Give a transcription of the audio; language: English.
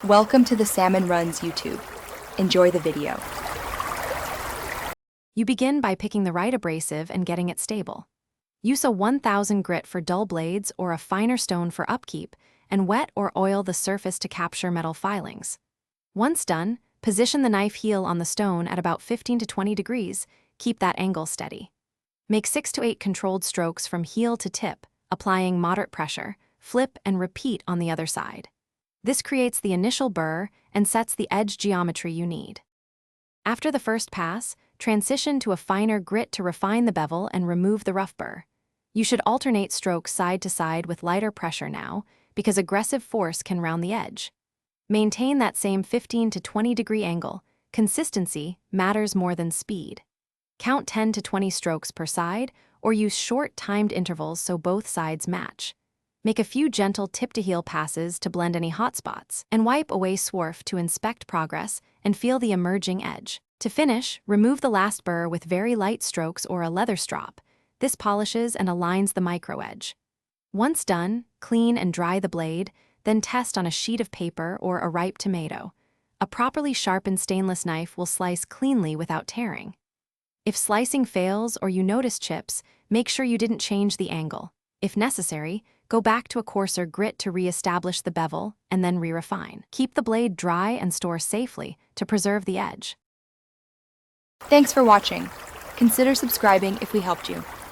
Welcome to the Salmon Runs YouTube. Enjoy the video. You begin by picking the right abrasive and getting it stable. Use a 1000 grit for dull blades or a finer stone for upkeep, and wet or oil the surface to capture metal filings. Once done, position the knife heel on the stone at about 15 to 20 degrees. Keep that angle steady. Make 6 to 8 controlled strokes from heel to tip, applying moderate pressure. Flip and repeat on the other side. This creates the initial burr and sets the edge geometry you need. After the first pass, transition to a finer grit to refine the bevel and remove the rough burr. You should alternate strokes side to side with lighter pressure now, because aggressive force can round the edge. Maintain that same 15 to 20 degree angle. Consistency matters more than speed. Count 10 to 20 strokes per side, or use short timed intervals so both sides match. Make a few gentle tip-to-heel passes to blend any hot spots, and wipe away swarf to inspect progress and feel the emerging edge. To finish, remove the last burr with very light strokes or a leather strop. This polishes and aligns the micro edge. Once done, clean and dry the blade, then test on a sheet of paper or a ripe tomato. A properly sharpened stainless knife will slice cleanly without tearing. If slicing fails or you notice chips, make sure you didn't change the angle. If necessary, go back to a coarser grit to re-establish the bevel and then re-refine. Keep the blade dry and store safely to preserve the edge. Thanks for watching. Consider subscribing if we helped you.